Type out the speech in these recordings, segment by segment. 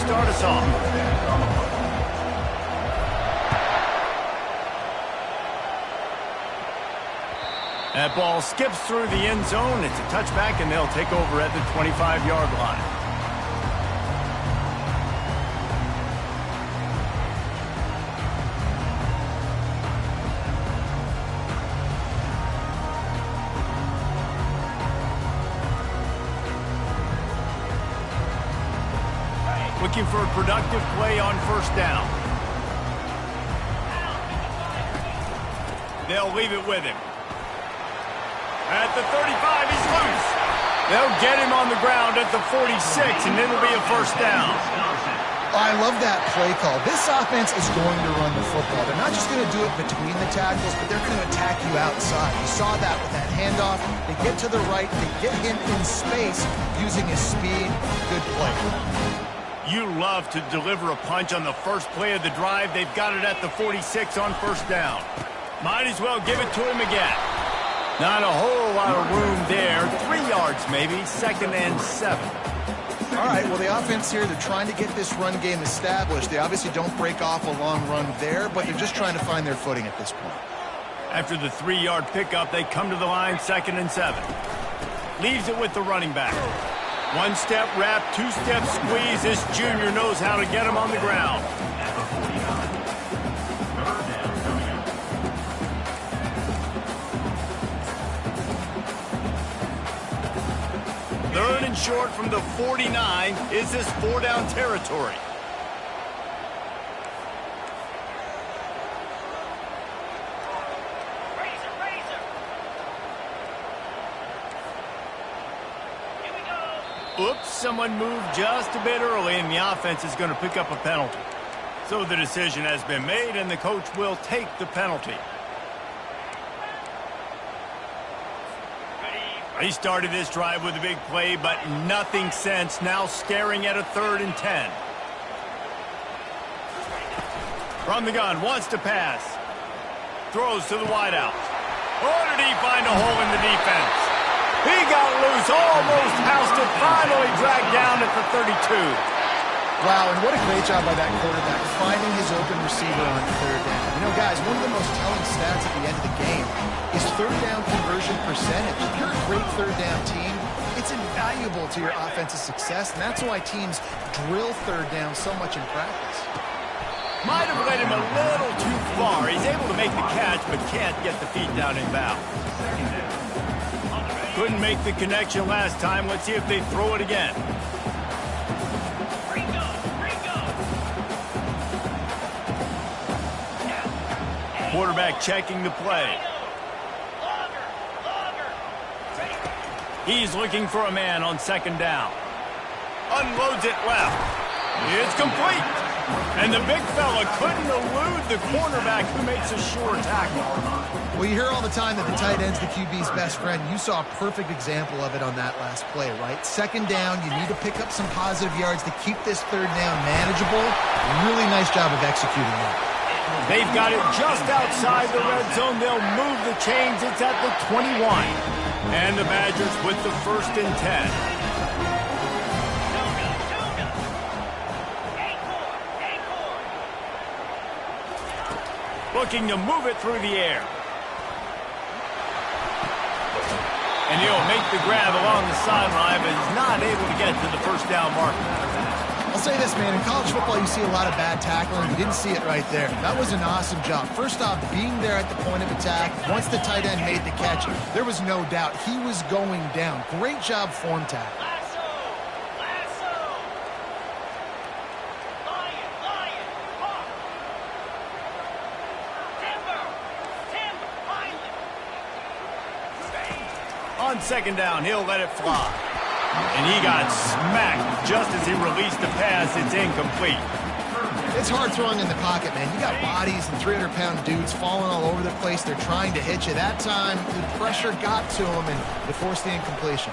start us off. That ball skips through the end zone. It's a touchback, and they'll take over at the 25-yard line. Looking for a productive play on first down. They'll leave it with him. At the 35, he's loose. They'll get him on the ground at the 46, and it'll be a first down. I love that play call. This offense is going to run the football. They're not just going to do it between the tackles, but they're going to attack you outside. You saw that with that handoff. They get to the right. They get him in space using his speed. Good play. You love to deliver a punch on the first play of the drive. They've got it at the 46 on first down. Might as well give it to him again. Not a whole lot of room there. 3 yards maybe, 2nd and 7. All right, well, the offense here, they're trying to get this run game established. They obviously don't break off a long run there, but they're just trying to find their footing at this point. After the 3-yard pickup, they come to the line, 2nd and 7. Leaves it with the running back. 1-step wrap, 2-step squeeze. This junior knows how to get him on the ground. Third and short from the 49. Is this 4-down territory? Oops, someone moved just a bit early, and the offense is going to pick up a penalty. So the decision has been made, and the coach will take the penalty. He started this drive with a big play, but nothing since. Now staring at a 3rd and 10. From the gun, wants to pass. Throws to the wideout. Oh, did he find a hole in the defense? He got loose, almost housed it, finally dragged down at the 32. Wow, and what a great job by that quarterback, finding his open receiver on 3rd down. You know, guys, one of the most telling stats at the end of the game is 3rd down conversion percentage. If you're a great 3rd down team, it's invaluable to your offensive success, and that's why teams drill 3rd down so much in practice. Might have led him a little too far. He's able to make the catch, but can't get the feet down in bounds. Couldn't make the connection last time. Let's see if they throw it again. Quarterback checking the play. He's looking for a man on 2nd down. Unloads it left. It's complete. And the big fella couldn't elude the cornerback who makes a sure tackle. Well, you hear all the time that the tight end's the QB's best friend. You saw a perfect example of it on that last play, right? 2nd down, you need to pick up some positive yards to keep this 3rd down manageable. Really nice job of executing that. They've got it just outside the red zone. They'll move the chains. It's at the 21. And the Badgers with the 1st and 10. Looking to move it through the air. And he'll make the grab along the sideline, but he's not able to get to the 1st down marker. I'll say this, man. In college football, you see a lot of bad tackling. You didn't see it right there. That was an awesome job. First off, being there at the point of attack. Once the tight end made the catch, there was no doubt he was going down. Great job form tackle. On 2nd down, he'll let it fly. And he got smacked just as he released the pass. It's incomplete. It's hard throwing in the pocket, man. You got bodies and 300-pound dudes falling all over the place. They're trying to hit you. That time, the pressure got to him, and they forced the incompletion.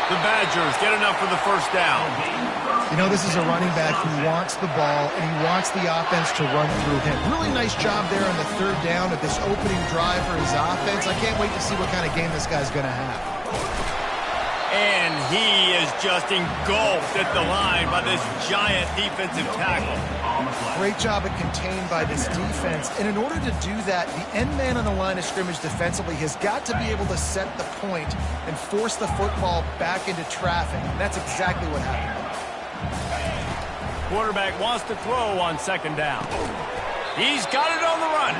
The Badgers get enough for the 1st down. You know, this is a running back who wants the ball, and he wants the offense to run through him. Really nice job there on the 3rd down of this opening drive for his offense. I can't wait to see what kind of game this guy's going to have. And he is is just engulfed at the line by this giant defensive tackle. Great job at contained by this defense. And in order to do that, the end man on the line of scrimmage defensively has got to be able to set the point and force the football back into traffic. And that's exactly what happened. Quarterback wants to throw on second down. He's got it on the run.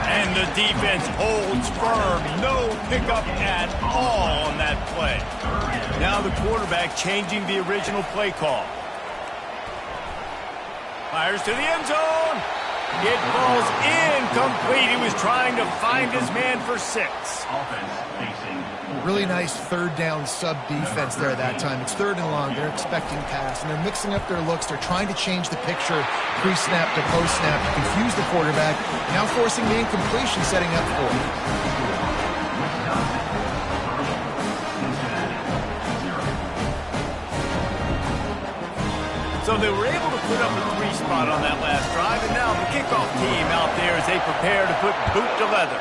And the defense holds firm. No pickup at all on that play. Now the quarterback changing the original play call. Fires to the end zone. It falls incomplete. He was trying to find his man for 6. Really nice third down sub defense there that time. It's third and long. They're expecting pass, and they're mixing up their looks. They're trying to change the picture pre-snap to post-snap to confuse the quarterback, now forcing the incompletion, setting up for it. So they were able to put up a 3 spot on that last drive, and now the kickoff team out there as they prepare to put boot to leather.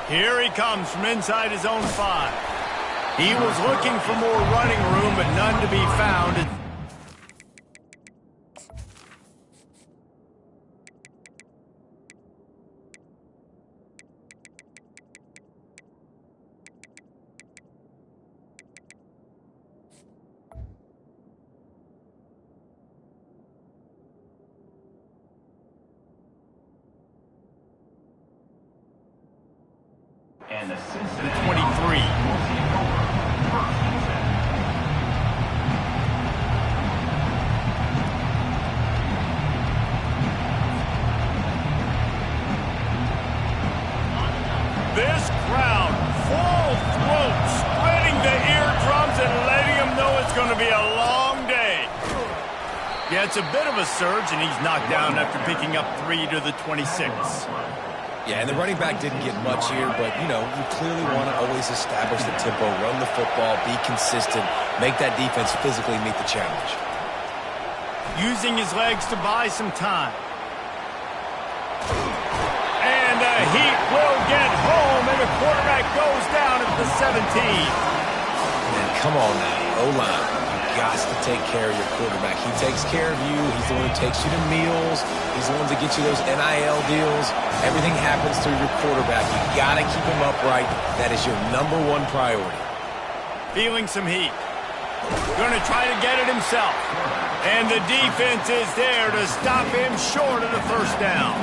Here he comes from inside his own 5. He was looking for more running room, but none to be found. And the Cincinnati 23. This crowd, full throat, spreading the eardrums and letting them know it's going to be a long day. Yeah, it's a bit of a surge, and he's knocked down after picking up 3 to the 26. Yeah, and the running back didn't get much here, but, you know, you clearly want to always establish the tempo, run the football, be consistent, make that defense physically meet the challenge. Using his legs to buy some time. And the Heat will get home, and the quarterback goes down at the 17. And come on now, O-line. Got to take care of your quarterback. He takes care of you. He's the one who takes you to meals. He's the one that gets you those NIL deals. Everything happens through your quarterback. You got to keep him upright. That is your #1 priority. Feeling some heat. Going to try to get it himself. And the defense is there to stop him short of the first down.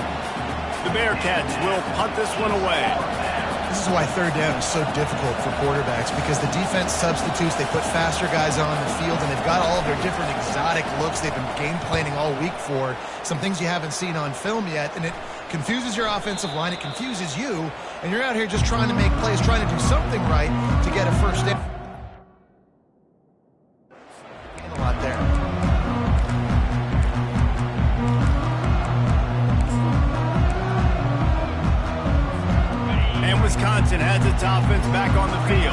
The Bearcats will punt this one away. This is why third down is so difficult for quarterbacks, because the defense substitutes. They put faster guys on the field, and they've got all of their different exotic looks they've been game planning all week for, some things you haven't seen on film yet, and it confuses your offensive line. It confuses you, and you're out here just trying to make plays, trying to do something right to get a first down. A lot there. Wisconsin has its offense back on the field.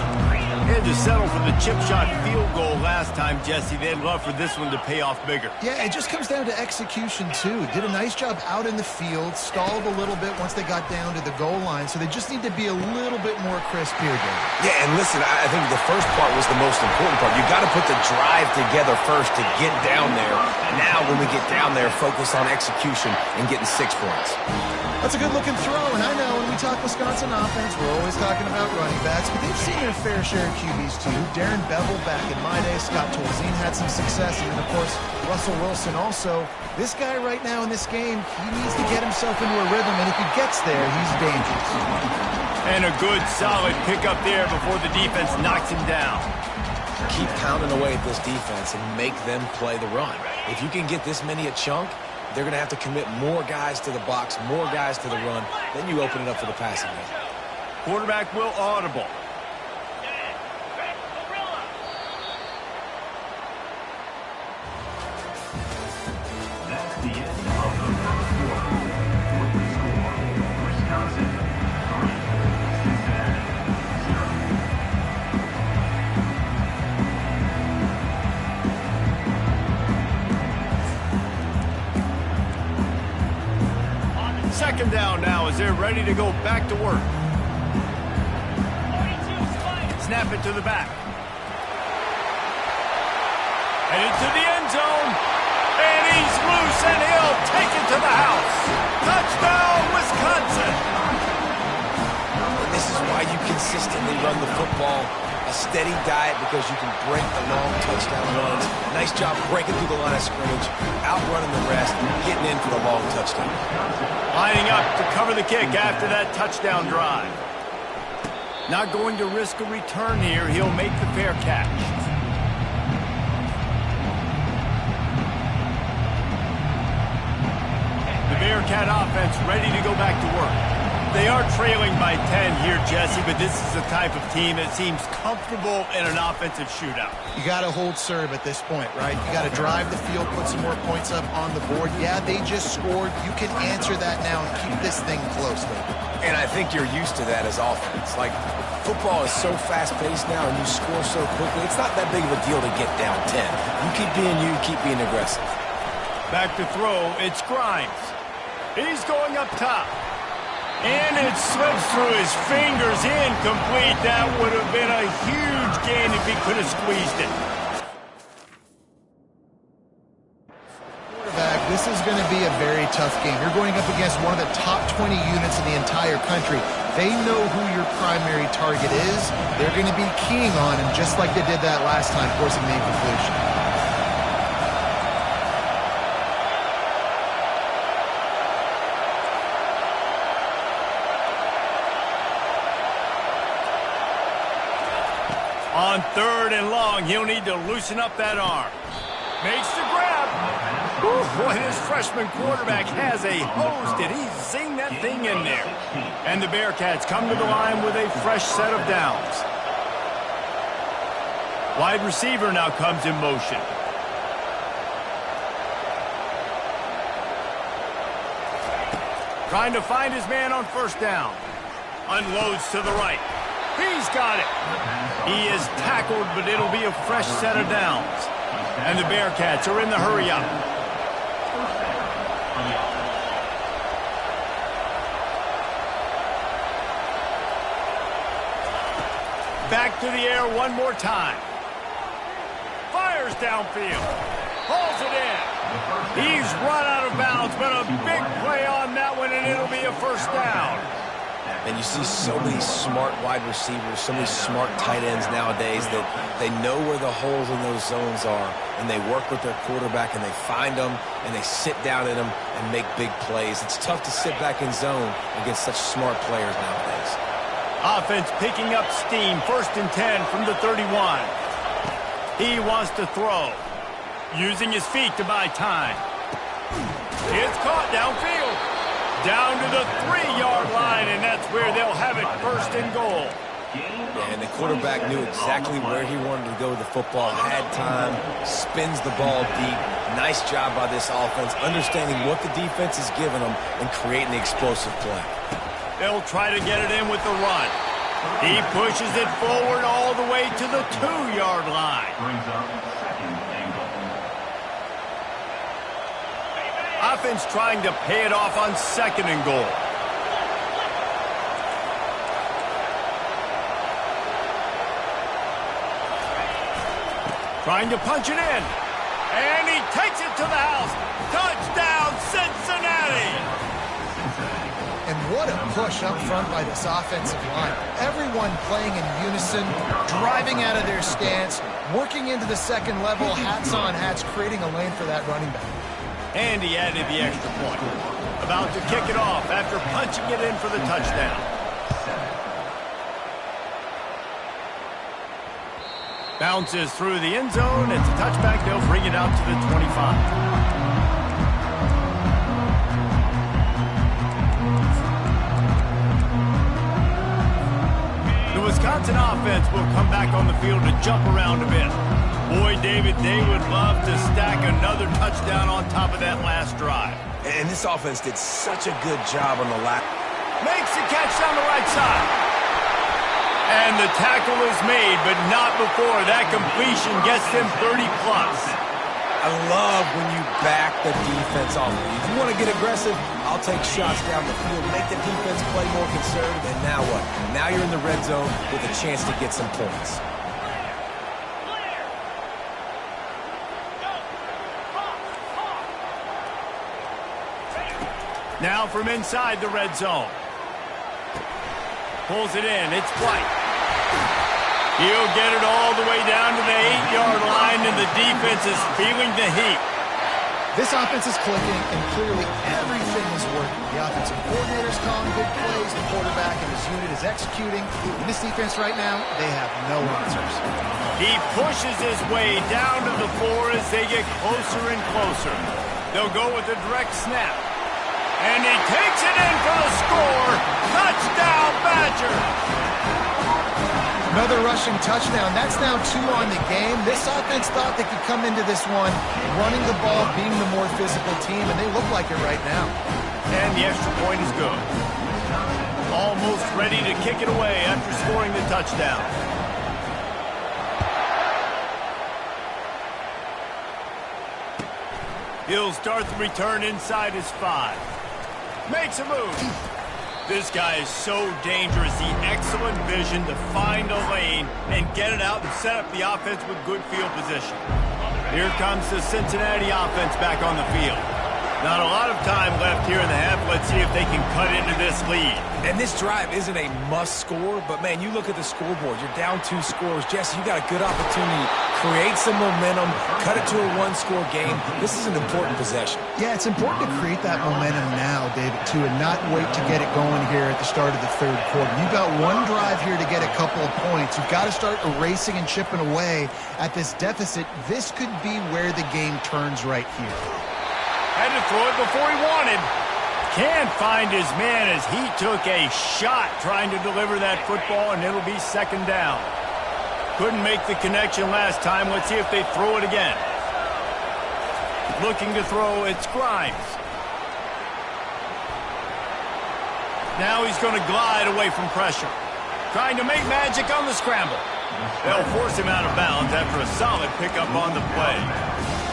Had to settle for the chip shot field goal last time, Jesse. They'd love for this one to pay off bigger. Yeah, it just comes down to execution, too. Did a nice job out in the field, stalled a little bit once they got down to the goal line, so they just need to be a little bit more crisp here, Dave. Yeah, and listen, I think the first part was the most important part. You got to put the drive together first to get down there. Now, when we get down there, focus on execution and getting 6 points. That's a good-looking throw, and I know when we talk Wisconsin offense, we're always talking about running backs, but they've seen their fair share of QBs, too. Darren Bevel back in my day, Scott Tolzien had some success, and then, of course, Russell Wilson also. This guy right now in this game, he needs to get himself into a rhythm, and if he gets there, he's dangerous. And a good, solid pickup there before the defense knocks him down. Keep pounding away at this defense and make them play the run. If you can get this many a chunk, they're going to have to commit more guys to the box, more guys to the run. Then you open it up for the passing game. Quarterback will audible. That's the end of the first quarter. With the score, Wisconsin 3, Cincinnati 0. Second down now as they're ready to go back to work. Snap it to the back. And into the end zone. And he's loose, and he'll take it to the house. Touchdown, Wisconsin. And this is why you consistently run the football. A steady diet because you can break the long touchdown runs. Nice job breaking through the line of scrimmage, outrunning the rest, getting in for the long touchdown. Lining up to cover the kick after that touchdown drive. Not going to risk a return here. He'll make the fair catch. The Bearcat offense ready to go back to work. They are trailing by 10 here, Jesse, but this is the type of team that seems comfortable in an offensive shootout. You got to hold serve at this point, right? You got to drive the field, put some more points up on the board. Yeah, they just scored. You can answer that now and keep this thing close, though. And I think you're used to that as offense. Like, football is so fast-paced now and you score so quickly, it's not that big of a deal to get down 10. You keep being aggressive. Back to throw, it's Grimes. He's going up top. And it slips through his fingers, incomplete. That would have been a huge gain if he could have squeezed it. Quarterback, this is going to be a very tough game. You're going up against one of the top 20 units in the entire country. They know who your primary target is. They're going to be keying on him just like they did that last time, forcing the incompletion. On 3rd and long, he'll need to loosen up that arm. Makes the grab. Ooh, boy, this freshman quarterback has a hose. Did he zing that thing in there? And the Bearcats come to the line with a fresh set of downs. Wide receiver now comes in motion. Trying to find his man on 1st down. Unloads to the right. He's got it. He is tackled, but it'll be a fresh set of downs. And the Bearcats are in the hurry up. Back to the air one more time. Fires downfield. Pulls it in. He's run out of bounds, but a big play on that one, and it'll be a 1st down. And you see so many smart wide receivers, so many smart tight ends nowadays that they know where the holes in those zones are, and they work with their quarterback, and they find them, and they sit down in them and make big plays. It's tough to sit back in zone against such smart players nowadays. Offense picking up steam. 1st and 10 from the 31. He wants to throw. Using his feet to buy time. It's caught downfield. Down to the 3-yard line, and that's where they'll have it 1st and goal. Yeah, and the quarterback knew exactly where he wanted to go with the football, had time, spins the ball deep. Nice job by this offense, understanding what the defense is giving them and creating the explosive play. They'll try to get it in with the run. He pushes it forward all the way to the 2-yard line. Brings up 2nd and goal. Offense trying to pay it off on 2nd and goal. Trying to punch it in. And he takes it to the house. Touchdown, Cincinnati! And what a push up front by this offensive line. Everyone playing in unison, driving out of their stance, working into the 2nd level, hats on hats, creating a lane for that running back. And he added the extra point. About to kick it off after punching it in for the touchdown. Bounces through the end zone. It's a touchback. They'll bring it out to the 25. Wisconsin offense will come back on the field to jump around a bit. Boy, David, they would love to stack another touchdown on top of that last drive. And this offense did such a good job on the last. Makes the catch down the right side. And the tackle is made, but not before that completion gets them 30+. I love when you back the defense off. If you want to get aggressive, I'll take shots down the field, make the defense play more conservative, and now what? Now you're in the red zone with a chance to get some points. Now from inside the red zone. Pulls it in. It's White. He'll get it all the way down to the 8-yard line, and the defense is feeling the heat. This offense is clicking, and clearly everything is working. The offensive coordinator's calling good plays. The quarterback and his unit is executing. And this defense right now, they have no answers. He pushes his way down to the floor as they get closer and closer. They'll go with a direct snap. And he takes it in for the score. Touchdown, Badger. Another rushing touchdown. That's now 2 on the game. This offense thought they could come into this one running the ball, being the more physical team, and they look like it right now. And the extra point is good. Almost ready to kick it away after scoring the touchdown. He'll start the return inside his 5. Makes a move. This guy is so dangerous. He excellent vision to find a lane and get it out and set up the offense with good field position. Here comes the Cincinnati offense back on the field. Not a lot of time left here in the half. Let's see if they can cut into this lead. And this drive isn't a must score, but man, you look at the scoreboard. You're down 2 scores. Jesse, you got a good opportunity. Create some momentum. Cut it to a 1-score game. This is an important possession. Yeah, it's important to create that momentum now, David, too, and not wait to get it going here at the start of the third quarter. You've got one drive here to get a couple of points. You've got to start erasing and chipping away at this deficit. This could be where the game turns right here. Had to throw it before he wanted. Can't find his man as he took a shot trying to deliver that football, and it'll be second down. Couldn't make the connection last time. Let's see if they throw it again. Looking to throw, it's Grimes. Now he's going to glide away from pressure. Trying to make magic on the scramble. They'll force him out of bounds after a solid pickup on the play.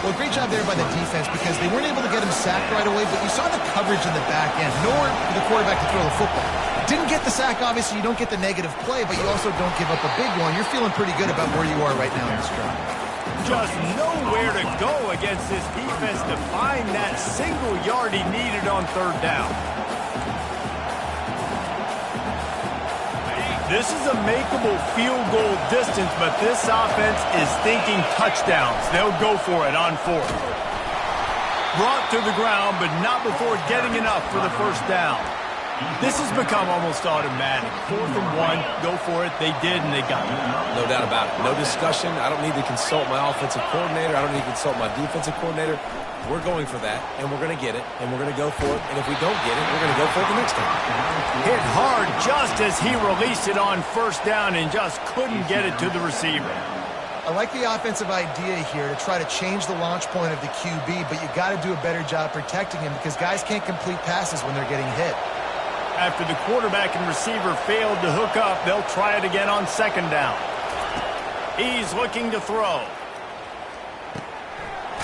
Well, great job there by the defense because they weren't able to get him sacked right away, but you saw the coverage in the back end. Nowhere for the quarterback to throw the football. Didn't get the sack, obviously. You don't get the negative play, but you also don't give up a big one. You're feeling pretty good about where you are right now in this drive. Just nowhere to go against this defense to find that single yard he needed on third down. This is a makeable field goal distance, but this offense is thinking touchdowns. They'll go for it on 4th. Brought to the ground, but not before getting enough for the first down. This has become almost automatic. 4th and 1, go for it. They did, and they got it. No doubt about it. No discussion. I don't need to consult my offensive coordinator. I don't need to consult my defensive coordinator. We're going for that, and we're going to get it, and we're going to go for it. And if we don't get it, we're going to go for it the next time. Hit hard just as he released it on first down and just couldn't get it to the receiver. I like the offensive idea here to try to change the launch point of the QB, but you got to do a better job protecting him because guys can't complete passes when they're getting hit. After the quarterback and receiver failed to hook up, they'll try it again on second down. He's looking to throw.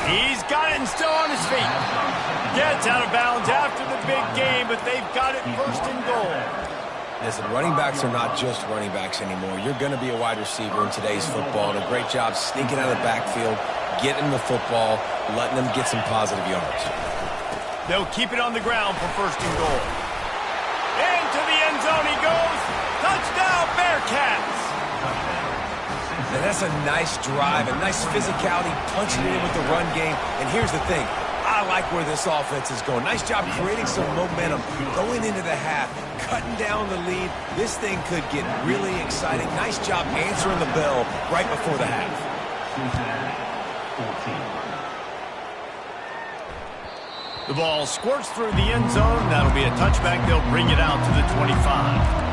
He's got it and still on his feet. Gets out of bounds after the big game, but they've got it first and goal. Listen, running backs are not just running backs anymore. You're going to be a wide receiver in today's football, and a great job sneaking out of the backfield, getting the football, letting them get some positive yards. They'll keep it on the ground for first and goal. Into the end zone he goes. Touchdown, Bearcats. And that's a nice drive, a nice physicality, punching it in with the run game. And here's the thing. I like where this offense is going. Nice job creating some momentum, going into the half, cutting down the lead. This thing could get really exciting. Nice job answering the bell right before the half. The ball squirts through the end zone. That'll be a touchback. They'll bring it out to the 25.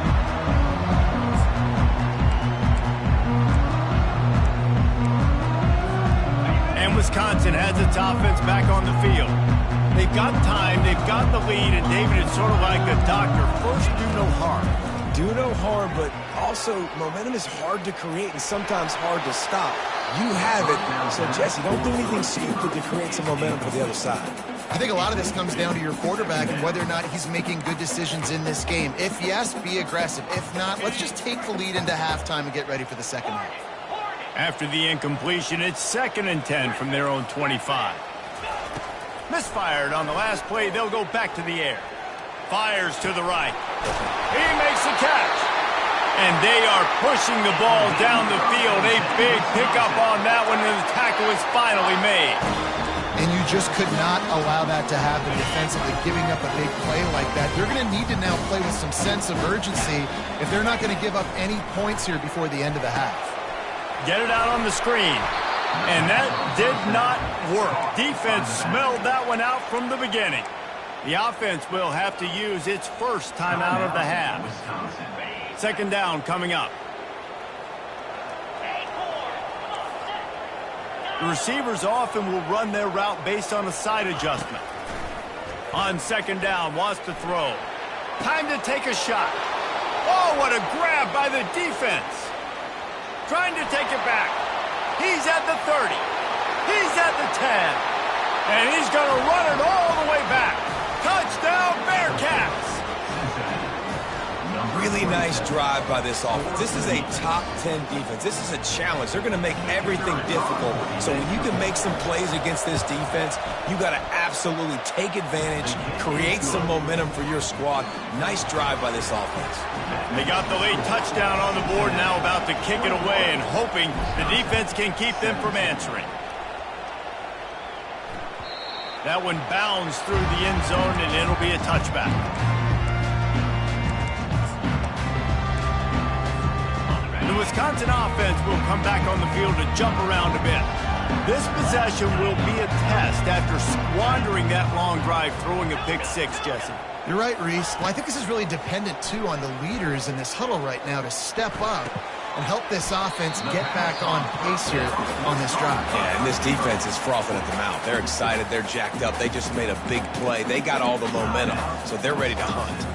Wisconsin has its offense back on the field. They've got time, they've got the lead, and David, it's sort of like a doctor. First, do no harm. do no harm, but also momentum is hard to create and sometimes hard to stop. You have it, so Jesse, don't do anything stupid to create some momentum for the other side. I think a lot of this comes down to your quarterback and whether or not he's making good decisions in this game. If yes, be aggressive. If not, let's just take the lead into halftime and get ready for the second half. After the incompletion, it's 2nd and 10 from their own 25. Misfired on the last play. They'll go back to the air. Fires to the right. He makes the catch. And they are pushing the ball down the field. A big pickup on that one, and the tackle is finally made. And you just could not allow that to happen defensively, giving up a big play like that. They're going to need to now play with some sense of urgency if they're not going to give up any points here before the end of the half. Get it out on the screen. And that did not work. Defense smelled that one out from the beginning. The offense will have to use its first timeout of the half. 2nd down coming up. The receivers often will run their route based on a side adjustment. On 2nd down, wants to throw. Time to take a shot. Oh, what a grab by the defense. Trying to take it back. He's at the 30. He's at the 10. And he's going to run it all the way back. Touchdown, Bearcats. Really nice drive by this offense. This is a top 10 defense. This is a challenge. They're going to make everything difficult. So when you can make some plays against this defense, you got to absolutely take advantage, create some momentum for your squad. Nice drive by this offense. They got the late touchdown on the board, now about to kick it away and hoping the defense can keep them from answering. That one bounds through the end zone, and it'll be a touchback. The Wisconsin offense will come back on the field to jump around a bit. This possession will be a test after squandering that long drive, throwing a pick six, Jesse. You're right, Reese. Well, I think this is really dependent, too, on the leaders in this huddle right now to step up and help this offense get back on pace here on this drive. Yeah, and this defense is frothing at the mouth. They're excited. They're jacked up. They just made a big play. They got all the momentum, so they're ready to hunt.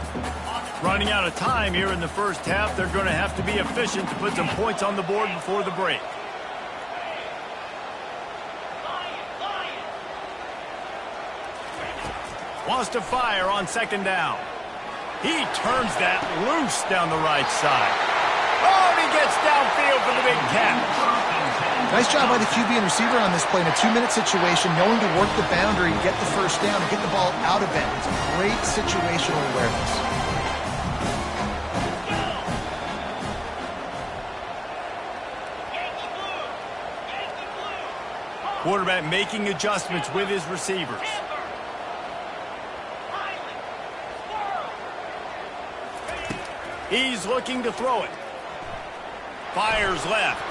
Running out of time here in the first half. They're going to have to be efficient to put some points on the board before the break. Wants to fire on 2nd down. He turns that loose down the right side. Oh, and he gets downfield for the big catch. Nice job by the QB and receiver on this play in a 2-minute situation, knowing to work the boundary, get the first down, and get the ball out of bounds. Great situational awareness. Quarterback making adjustments with his receivers. He's looking to throw it. Fires left.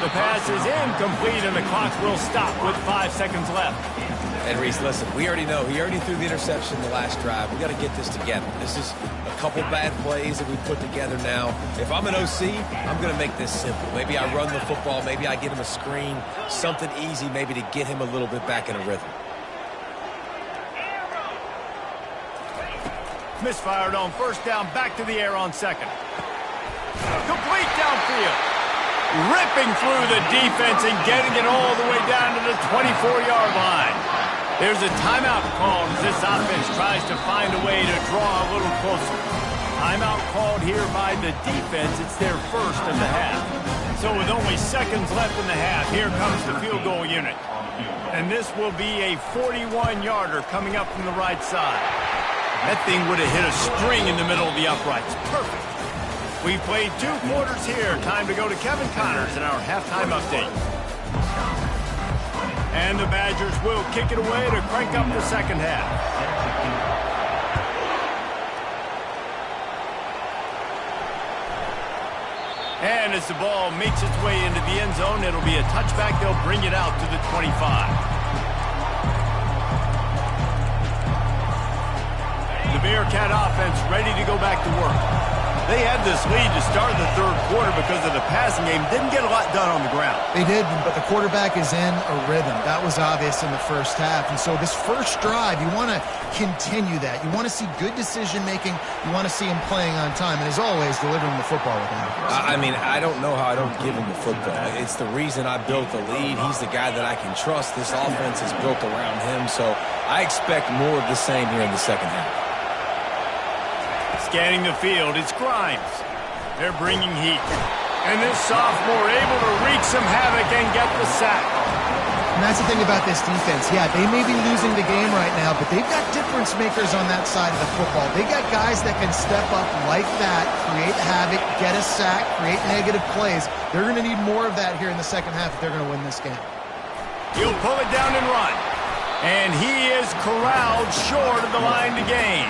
The pass is incomplete, and the clock will stop with 5 seconds left. And Reese, listen, we already know. He already threw the interception the last drive. We got to get this together. This is a couple bad plays that we put together now. If I'm an OC, I'm going to make this simple. Maybe I run the football. Maybe I get him a screen. Something easy maybe to get him a little bit back in a rhythm. Misfired on 1st down, back to the air on 2nd. Complete downfield. Ripping through the defense and getting it all the way down to the 24-yard line. There's a timeout called as this offense tries to find a way to draw a little closer. Timeout called here by the defense. It's their first of the half. So with only seconds left in the half, here comes the field goal unit. And this will be a 41-yarder coming up from the right side. That thing would have hit a string in the middle of the uprights. Perfect. We've played 2 quarters here. Time to go to Kevin Connors in our halftime update. And the Badgers will kick it away to crank up the second half. And as the ball makes its way into the end zone, it'll be a touchback. They'll bring it out to the 25. The Bearcat offense ready to go back to work. They had this lead to start the third quarter because of the passing game. Didn't get a lot done on the ground. They did, but the quarterback is in a rhythm. That was obvious in the first half. And so this first drive, you want to continue that. You want to see good decision-making. You want to see him playing on time. And as always, delivering the football with accuracy. I mean, I don't know how I don't give him the football. It's the reason I built the lead. He's the guy that I can trust. This offense is built around him. So I expect more of the same here in the second half. Scanning the field, it's Grimes. They're bringing heat. And this sophomore able to wreak some havoc and get the sack. And that's the thing about this defense. Yeah, they may be losing the game right now, but they've got difference makers on that side of the football. They got guys that can step up like that, create havoc, get a sack, create negative plays. They're going to need more of that here in the second half if they're going to win this game. He'll pull it down and run. And he is corralled short of the line to gain.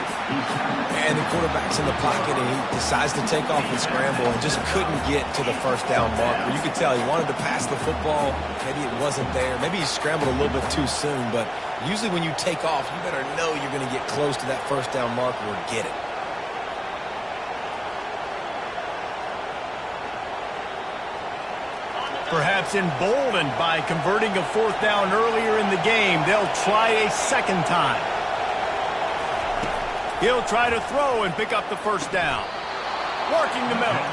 And the quarterback's in the pocket, and he decides to take off and scramble and just couldn't get to the first down marker. You could tell he wanted to pass the football. Maybe it wasn't there. Maybe he scrambled a little bit too soon. But usually when you take off, you better know you're going to get close to that first down marker or get it. Perhaps emboldened by converting a fourth down earlier in the game, they'll try a second time. He'll try to throw and pick up the first down. Working the middle.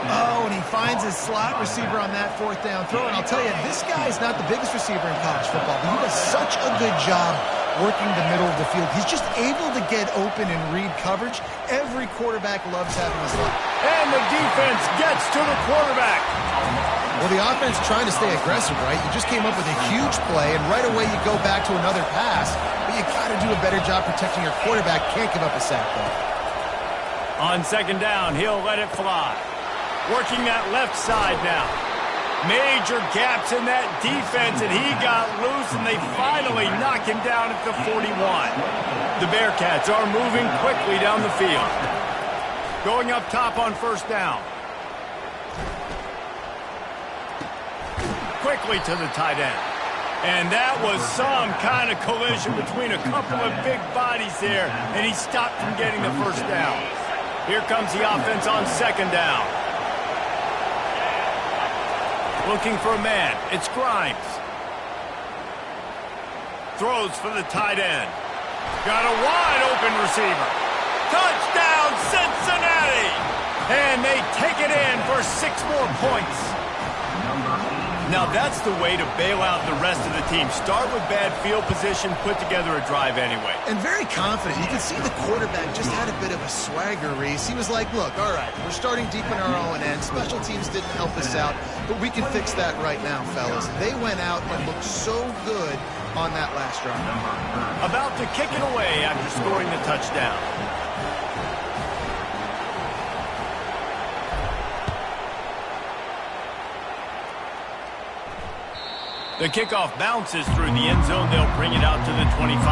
Oh, and he finds his slot receiver on that fourth down throw. And I'll tell you, this guy's not the biggest receiver in college football, but he does such a good job working the middle of the field. He's just able to get open and read coverage. Every quarterback loves having this slot. And the defense gets to the quarterback. Well, the offense trying to stay aggressive, right? You just came up with a huge play, and right away you go back to another pass, but you got to do a better job protecting your quarterback. Can't give up a sack, though. On second down, he'll let it fly. Working that left side now. Major gaps in that defense, and he got loose, and they finally knock him down at the 41. The Bearcats are moving quickly down the field. Going up top on first down. Quickly to the tight end. And that was some kind of collision between a couple of big bodies there, and he stopped from getting the first down. Here comes the offense on second down. Looking for a man. It's Grimes. Throws for the tight end. Got a wide open receiver. Touchdown, Cincinnati! And they take it in for 6 more points. Now that's the way to bail out the rest of the team. Start with bad field position, put together a drive anyway. And very confident. You can see the quarterback just had a bit of a swagger, Reese. He was like, look, all right, we're starting deep in our own end. Special teams didn't help us out, but we can fix that right now, fellas. They went out and looked so good on that last drive. About to kick it away after scoring the touchdown. The kickoff bounces through the end zone. They'll bring it out to the 25.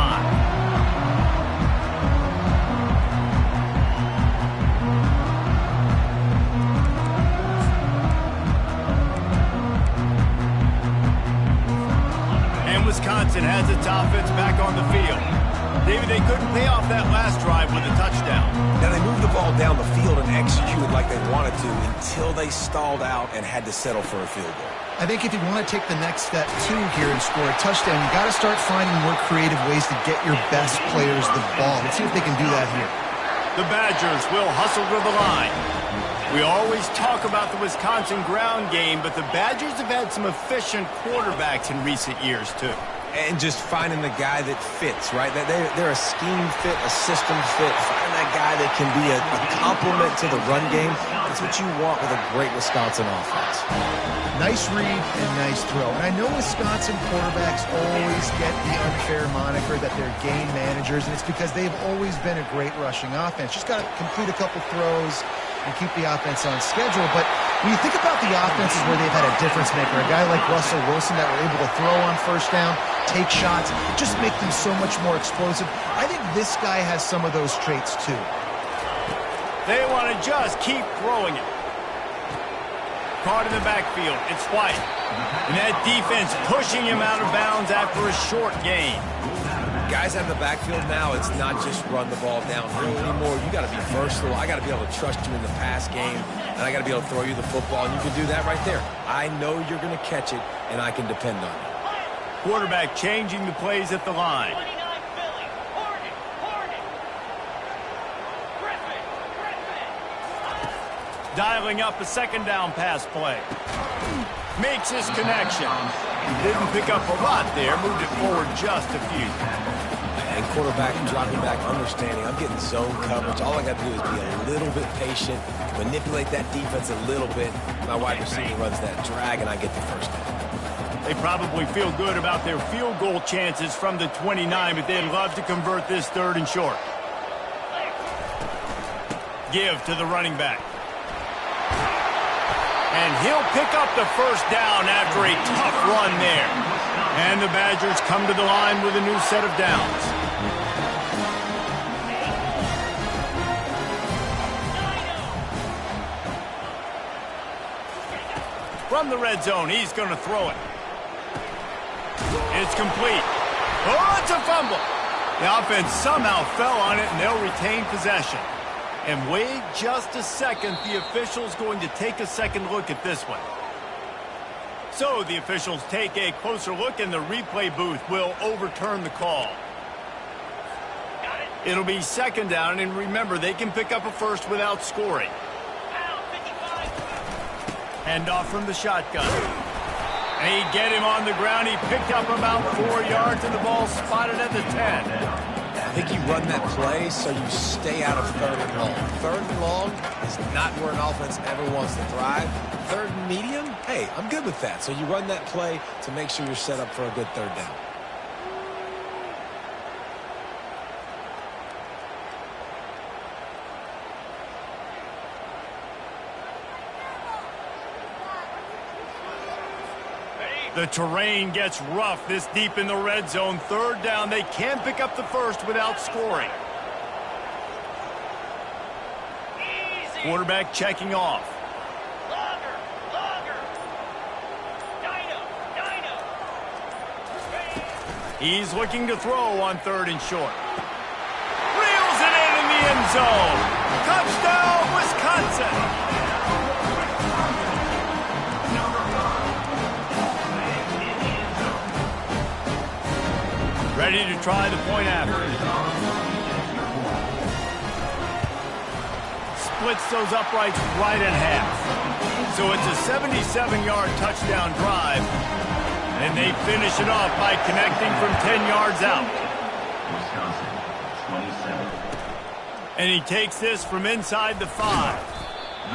And Wisconsin has its offense back on the field. David, they couldn't pay off that last drive with a touchdown. Now, they moved the ball down the field and executed like they wanted to until they stalled out and had to settle for a field goal. I think if you want to take the next step, too, here and score a touchdown, you got to start finding more creative ways to get your best players the ball. Let's see if they can do that here. The Badgers will hustle to the line. We always talk about the Wisconsin ground game, but the Badgers have had some efficient quarterbacks in recent years, too. And just finding the guy that fits, right? They're a scheme fit, a system fit. Finding that guy that can be a complement to the run game. That's what you want with a great Wisconsin offense. Nice read and nice throw. And I know Wisconsin quarterbacks always get the unfair moniker that they're game managers, and it's because they've always been a great rushing offense. Just got to complete a couple throws and keep the offense on schedule. But when you think about the offenses where they've had a difference maker, a guy like Russell Wilson that were able to throw on first down, take shots, just make them so much more explosive. I think this guy has some of those traits too. They want to just keep throwing it. Caught in the backfield. It's White. And that defense pushing him out of bounds after a short gain. guys out of the backfield now, it's not just run the ball downhill anymore. You got to be versatile. I got to be able to trust you in the pass game, and I got to be able to throw you the football, and you can do that right there. I know you're going to catch it, and I can depend on you. Quarterback changing the plays at the line. Dialing up a second down pass play. Makes his connection. Didn't pick up a lot there. Moved it forward just a few. And quarterback dropping back, understanding I'm getting zone coverage. All I got to do is be a little bit patient, manipulate that defense a little bit. My wide receiver runs that drag, and I get the first down. They probably feel good about their field goal chances from the 29, but they'd love to convert this 3rd and short. Give to the running back. And he'll pick up the first down after a tough run there. And the Badgers come to the line with a new set of downs. From the red zone, he's going to throw it. It's complete. Oh, it's a fumble. The offense somehow fell on it, and they'll retain possession. And wait just a second, the official's going to take a second look at this one. So the officials take a closer look, and the replay booth will overturn the call. It'll be 2nd down, and remember, they can pick up a first without scoring. Hand off from the shotgun. And he get him on the ground. He picked up about 4 yards, and the ball spotted at the 10. I think you run that play so you stay out of 3rd and long. 3rd and long is not where an offense ever wants to thrive. 3rd and medium, hey, I'm good with that. So you run that play to make sure you're set up for a good 3rd down. The terrain gets rough this deep in the red zone. 3rd down. They can pick up the first without scoring. Easy. Quarterback checking off. Longer. Dino. He's looking to throw on 3rd and short. Reels it in the end zone. Touchdown, Wisconsin. Ready to try the point after. Splits those uprights right in half. So it's a 77-yard touchdown drive. And they finish it off by connecting from 10 yards out. And he takes this from inside the 5.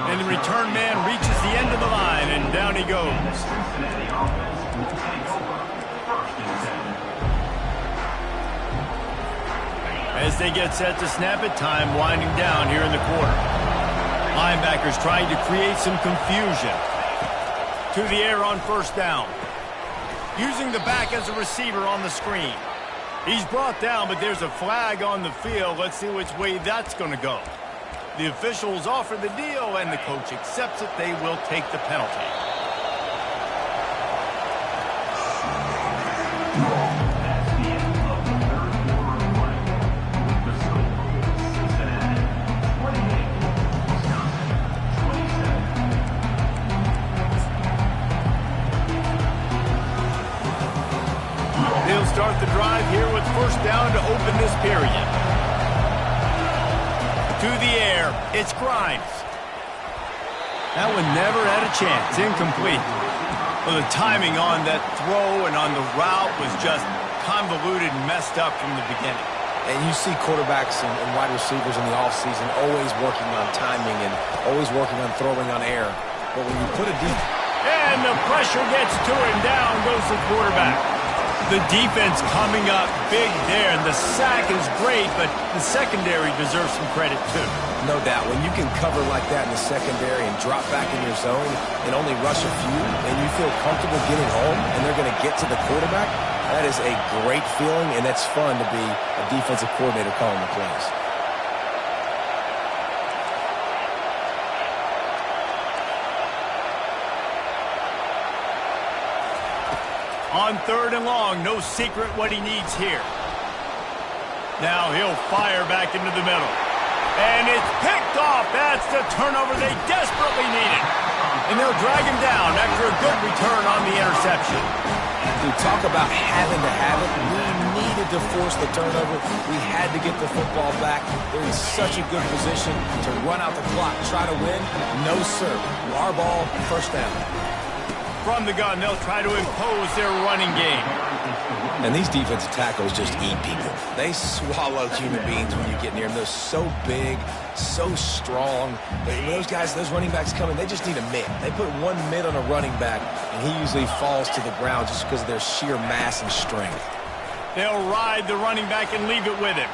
And the return man reaches the end of the line, and down he goes. As they get set to snap it, time winding down here in the quarter. Linebackers trying to create some confusion. To the air on 1st down. Using the back as a receiver on the screen. He's brought down, but there's a flag on the field. Let's see which way that's going to go. The officials offer the deal, and the coach accepts it. They will take the penalty. Start the drive here with 1st down to open this period. To the air, it's Grimes. That one never had a chance, incomplete. Well, the timing on that throw and on the route was just convoluted and messed up from the beginning. And you see quarterbacks and wide receivers in the offseason always working on timing and always working on throwing on air. But when you put a deep... And the pressure gets to him. Down goes the quarterback. The defense coming up big there, and the sack is great, but the secondary deserves some credit too. No doubt. When you can cover like that in the secondary and drop back in your zone and only rush a few, and you feel comfortable getting home, and they're going to get to the quarterback, that is a great feeling, and it's fun to be a defensive coordinator calling the plays. On 3rd and long, no secret what he needs here. Now he'll fire back into the middle. And it's picked off. That's the turnover they desperately needed. And they'll drag him down after a good return on the interception. Dude, talk about having to have it. We needed to force the turnover. We had to get the football back. They're in such a good position to run out the clock, try to win. No, sir. Our ball, first down. From the gun, they'll try to impose their running game. And these defensive tackles just eat people. They swallow human beings when you get near them. They're so big, so strong. When those guys, those running backs come in, they just need a mid. They put one mid on a running back, and he usually falls to the ground just because of their sheer mass and strength. They'll ride the running back and leave it with him.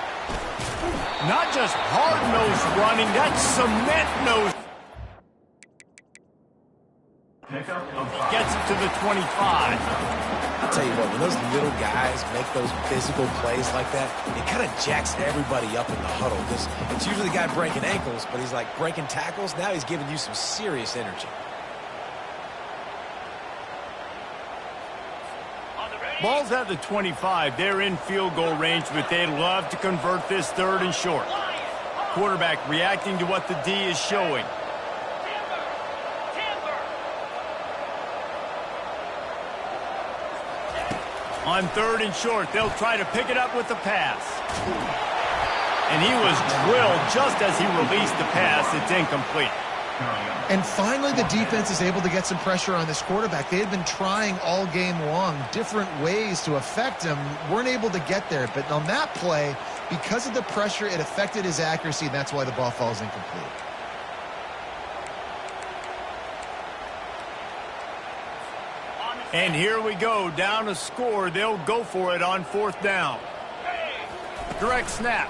Not just hard-nosed running, that's cement-nosed. He gets it to the 25. I'll tell you what, when those little guys make those physical plays like that, it kind of jacks everybody up in the huddle. Because it's usually the guy breaking ankles, but he's like breaking tackles. Now he's giving you some serious energy. Ball's at the 25. They're in field goal range, but they'd love to convert this 3rd and short. Quarterback reacting to what the D is showing. On 3rd and short, they'll try to pick it up with the pass. And he was drilled just as he released the pass. It's incomplete. And finally, the defense is able to get some pressure on this quarterback. They had been trying all game long different ways to affect him. Weren't able to get there. But on that play, because of the pressure, it affected his accuracy, and that's why the ball falls incomplete. And here we go, down a score. They'll go for it on 4th down. Direct snap.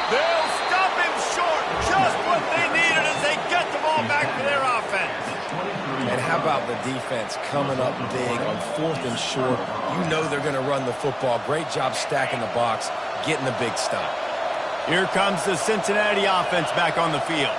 They'll stop him short. Just what they needed as they get the ball back for their offense. And how about the defense coming up big on 4th and short? You know they're going to run the football. Great job stacking the box, getting the big stop. Here comes the Cincinnati offense back on the field.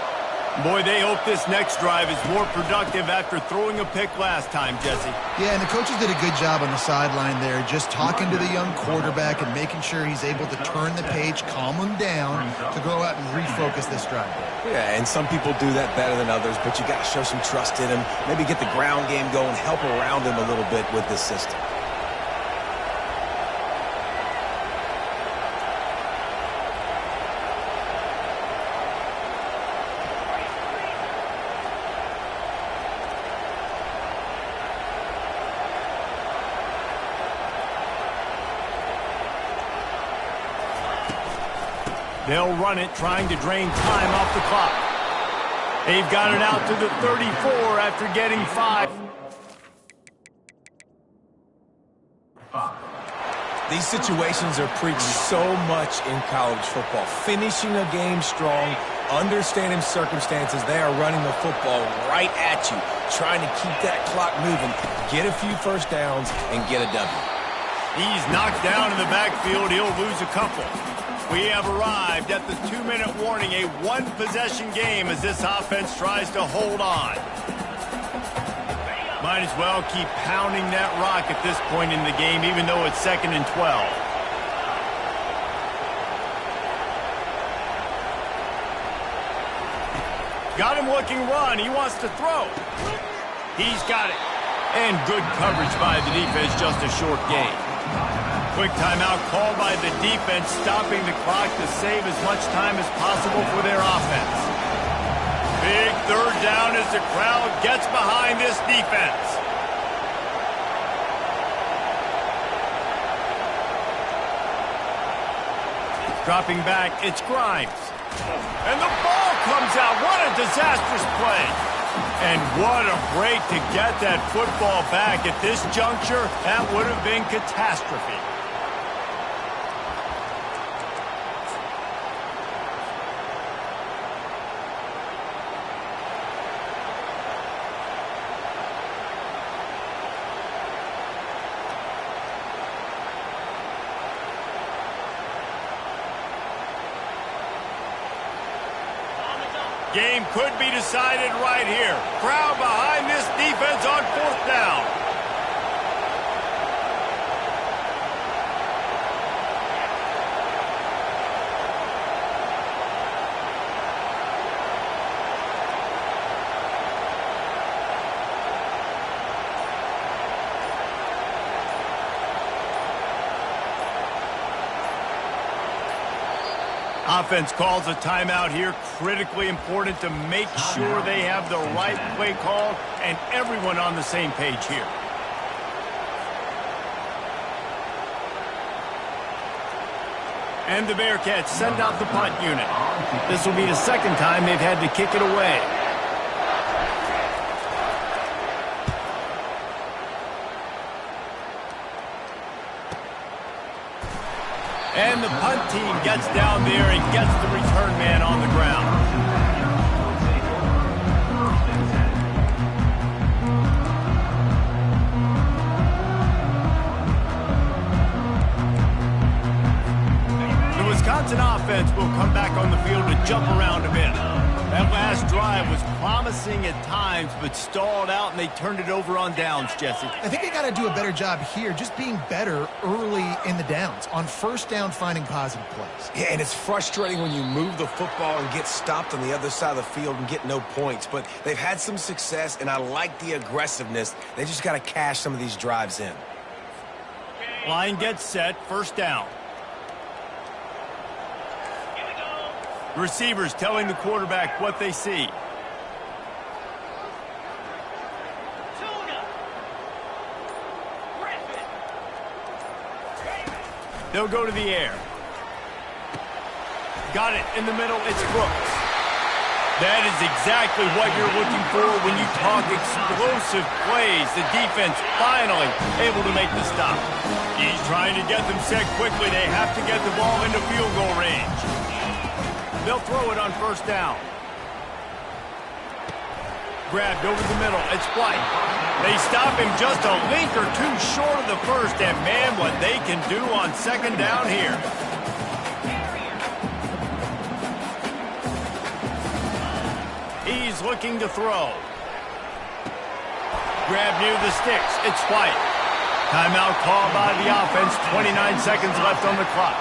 Boy, they hope this next drive is more productive after throwing a pick last time, Jesse. Yeah, and the coaches did a good job on the sideline there, just talking to the young quarterback and making sure he's able to turn the page, calm him down to go out and refocus this drive. Yeah, and some people do that better than others, but you got to show some trust in him, maybe get the ground game going, help around him a little bit with this system. They'll run it, trying to drain time off the clock. They've got it out to the 34 after getting 5. These situations are preached so much in college football. Finishing a game strong, understanding circumstances. They are running the football right at you, trying to keep that clock moving, get a few first downs, and get a W. He's knocked down in the backfield. He'll lose a couple. We have arrived at the 2-minute warning, a one-possession game as this offense tries to hold on. Might as well keep pounding that rock at this point in the game, even though it's 2nd and 12. Got him looking run. He wants to throw. He's got it. And good coverage by the defense, just a short gain. Quick timeout called by the defense, stopping the clock to save as much time as possible for their offense. Big 3rd down as the crowd gets behind this defense. Dropping back, it's Grimes. And the ball comes out. What a disastrous play. And what a break to get that football back at this juncture. That would have been catastrophe. Game could be decided right here. Crowd behind this defense on 4th down. Offense calls a timeout here. Critically important to make sure they have the right play call and everyone on the same page here. And the Bearcats send out the punt unit. This will be the second time they've had to kick it away. And the punt team gets down there and gets the return man on the ground. The Wisconsin offense will come back on the field to jump around a bit. That last drive was promising at times, but stalled out, and they turned it over on downs, Jesse. I think they got to do a better job here, just being better early in the downs, on first down finding positive plays. Yeah, and it's frustrating when you move the football and get stopped on the other side of the field and get no points. But they've had some success, and I like the aggressiveness. They just got to cash some of these drives in. Line gets set, first down. Receivers telling the quarterback what they see. They'll go to the air. Got it in the middle. It's Brooks. That is exactly what you're looking for when you talk explosive plays. The defense finally able to make the stop. He's trying to get them set quickly. They have to get the ball into field goal range. They'll throw it on first down. Grabbed over the middle. It's White. They stop him just a link or two short of the first, and man, what they can do on second down here. He's looking to throw. Grab near the sticks. It's White. Timeout called by the offense. 29 seconds left on the clock.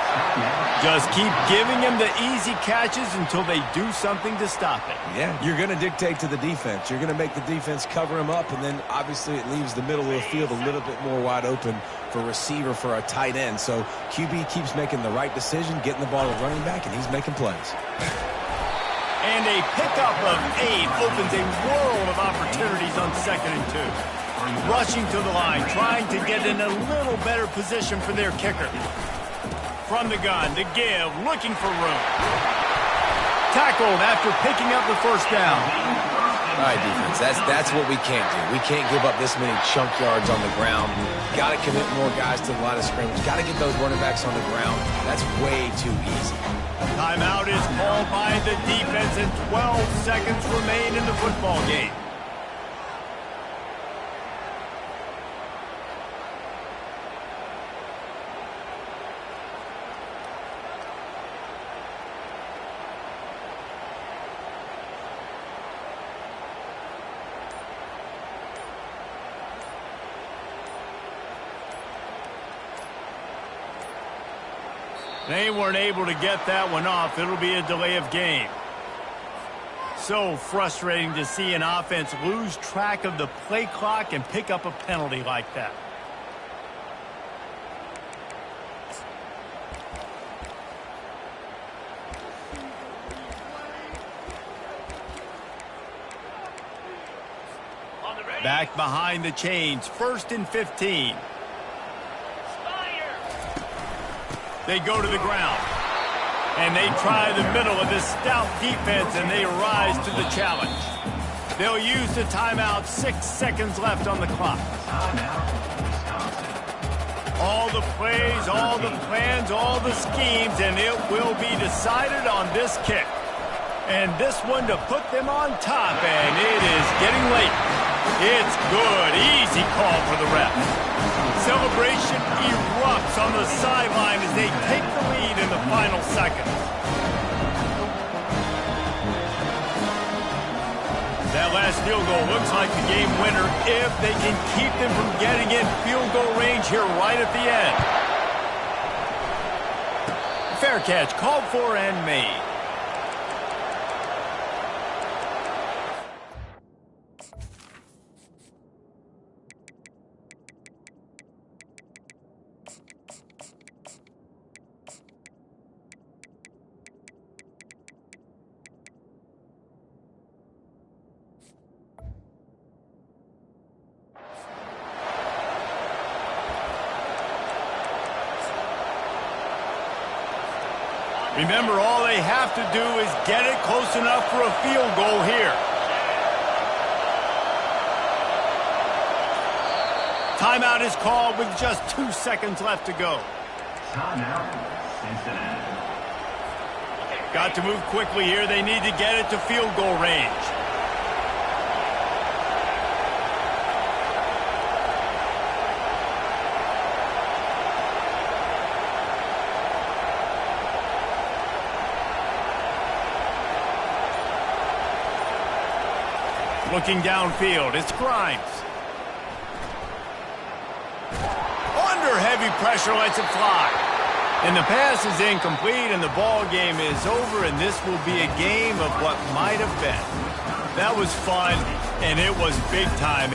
Just keep giving them the easy catches until they do something to stop it. Yeah, you're going to dictate to the defense. You're going to make the defense cover him up, and then obviously it leaves the middle of the field a little bit more wide open for receiver, for a tight end. So QB keeps making the right decision, getting the ball to running back, and he's making plays. And a pickup of 8 opens a world of opportunities on 2nd and 2. Rushing to the line, trying to get in a little better position for their kicker. From the gun, to give, looking for room. Tackled after picking up the first down. All right, defense, that's what we can't do. We can't give up this many chunk yards on the ground. Got to commit more guys to the line of scrimmage. Got to get those running backs on the ground. That's way too easy. Timeout is called by the defense, and 12 seconds remain in the football game. They weren't able to get that one off. It'll be a delay of game. So frustrating to see an offense lose track of the play clock and pick up a penalty like that. Back behind the chains, 1st and 15. They go to the ground. And they try the middle of this stout defense, and they rise to the challenge. They'll use the timeout. 6 seconds left on the clock. All the plays, all the plans, all the schemes, and it will be decided on this kick. And this one to put them on top, and it is getting late. It's good. Easy call for the ref. Celebration erupts on the sideline as they take the lead in the final seconds. That last field goal looks like the game winner if they can keep them from getting in field goal range here right at the end. Fair catch called for and made. Remember, all they have to do is get it close enough for a field goal here. Timeout is called with just 2 seconds left to go. Timeout, Cincinnati. Got to move quickly here. They need to get it to field goal range. Looking downfield, it's Grimes. Under heavy pressure, lets it fly. And the pass is incomplete, and the ball game is over, and this will be a game of what might have been. That was fun, and it was big time.